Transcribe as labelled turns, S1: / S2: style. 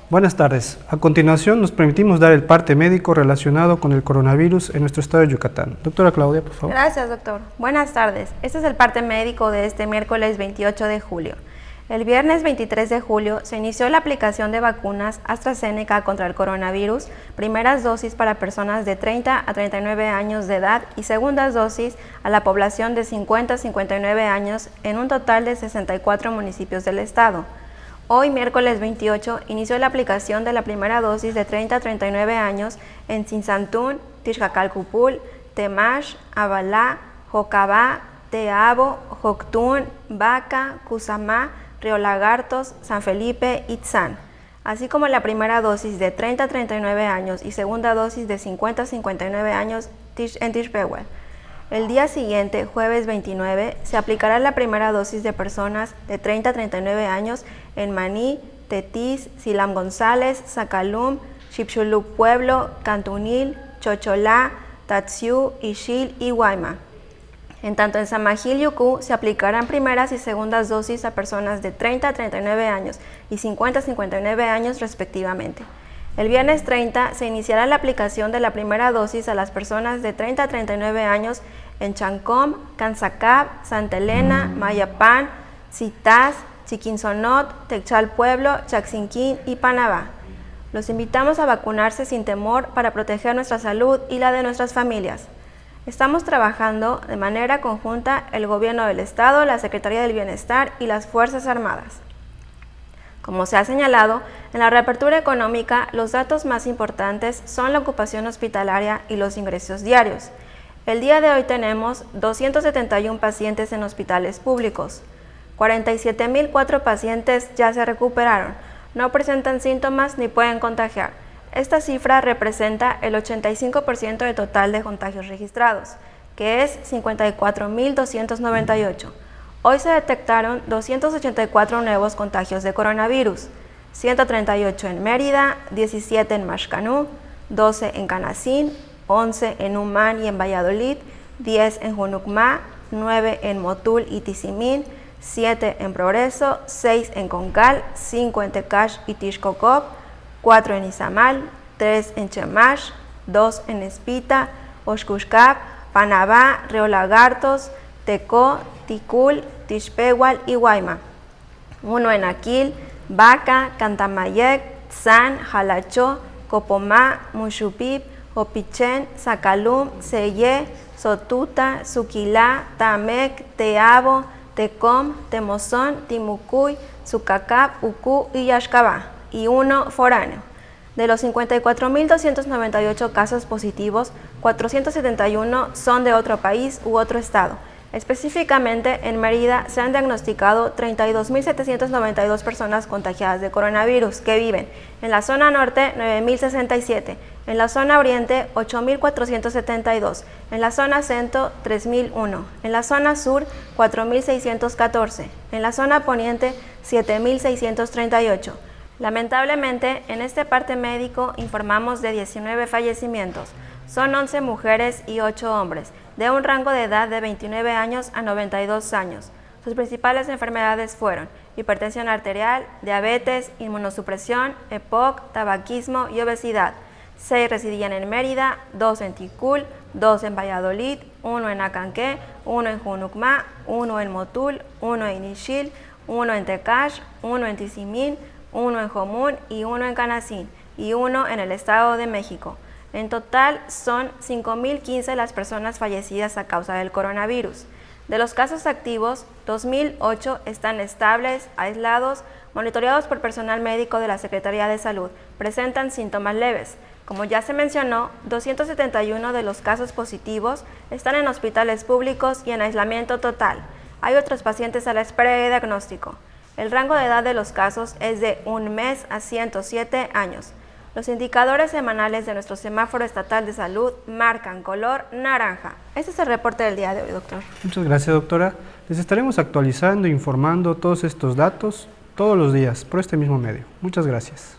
S1: Buenas tardes. A continuación nos permitimos dar el parte médico relacionado con el coronavirus en nuestro estado de Yucatán. Doctora Claudia, por favor.
S2: Gracias, doctor. Buenas tardes. Este es el parte médico de este miércoles 28 de julio. El viernes 23 de julio se inició la aplicación de vacunas AstraZeneca contra el coronavirus, primeras dosis para personas de 30 a 39 años de edad y segundas dosis a la población de 50 a 59 años en un total de 64 municipios del estado. Hoy, miércoles 28, inició la aplicación de la primera dosis de 30 a 39 años en Tzintzantún, Tixcacalcupul, Temax, Abalá, Jocabá, Teabo, Joctún, Baca, Cusamá, Río Lagartos, San Felipe y Tzán, así como la primera dosis de 30 a 39 años y segunda dosis de 50 a 59 años en Tixpehuel. El día siguiente, jueves 29, se aplicará la primera dosis de personas de 30 a 39 años en Maní, Tetis, Silam González, Zacalum, Xipxuluc Pueblo, Cantunil, Chocholá, Tatsiú, Ixil y Guayma. En tanto, en Samajil Yucú se aplicarán primeras y segundas dosis a personas de 30 a 39 años y 50 a 59 años respectivamente. El viernes 30 se iniciará la aplicación de la primera dosis a las personas de 30 a 39 años en Chancom, Canzacab, Santa Elena, Mayapán, Citás, Chiquinzonot, Techal Pueblo, Chaxinquín y Panabá. Los invitamos a vacunarse sin temor para proteger nuestra salud y la de nuestras familias. Estamos trabajando de manera conjunta el Gobierno del Estado, la Secretaría del Bienestar y las Fuerzas Armadas. Como se ha señalado, en la reapertura económica los datos más importantes son la ocupación hospitalaria y los ingresos diarios. El día de hoy tenemos 271 pacientes en hospitales públicos. 47.004 pacientes ya se recuperaron, no presentan síntomas ni pueden contagiar. Esta cifra representa el 85% del total de contagios registrados, que es 54.298. Hoy se detectaron 284 nuevos contagios de coronavirus, 138 en Mérida, 17 en Maxcanú, 12 en Canacín, 11 en Umán y en Valladolid, 10 en Junucmá, 9 en Motul y Tizimín, 7 en Progreso, 6 en Concal, 5 en Tecash y Tixcocop, 4 en Izamal, 3 en Chemash, 2 en Espita, Oxcuxcap, Panabá, Río Lagartos, Tecó, Ticul, Tixpehual y Guayma, 1 en Aquil, Baca, Cantamayec, Tzán, Jalachó, Copomá, Muxupip, Opichén, Zacalum, Seyé, Sotuta, Suquilá, Tamec, Teabo, Tecom, Temozón, Timucuy, Sucacap, Ucú y Yaxcabá, y 1 foráneo. De los 54.298 casos positivos, 471 son de otro país u otro estado. Específicamente, en Mérida se han diagnosticado 32.792 personas contagiadas de coronavirus que viven en la zona norte 9.067, en la zona oriente 8.472, en la zona centro 3.001, en la zona sur 4.614, en la zona poniente 7.638. Lamentablemente, en este parte médico informamos de 19 fallecimientos. Son 11 mujeres y 8 hombres, de un rango de edad de 29 años a 92 años. Sus principales enfermedades fueron hipertensión arterial, diabetes, inmunosupresión, EPOC, tabaquismo y obesidad. 6 residían en Mérida, 2 en Ticul, 2 en Valladolid, 1 en Acanqué, 1 en Junucmá, 1 en Motul, 1 en Ixil, 1 en Tecash, 1 en Tizimín, 1 en Jomún y 1 en Canacín, y 1 en el Estado de México. En total son 5.015 las personas fallecidas a causa del coronavirus. De los casos activos, 2.008 están estables, aislados, monitoreados por personal médico de la Secretaría de Salud. Presentan síntomas leves. Como ya se mencionó, 271 de los casos positivos están en hospitales públicos y en aislamiento total. Hay otros pacientes a la espera de diagnóstico. El rango de edad de los casos es de 1 mes a 107 años. Los indicadores semanales de nuestro semáforo estatal de salud marcan color naranja. Este es el reporte del día de hoy, doctor.
S1: Muchas gracias, doctora. Les estaremos actualizando e informando todos estos datos todos los días por este mismo medio. Muchas gracias.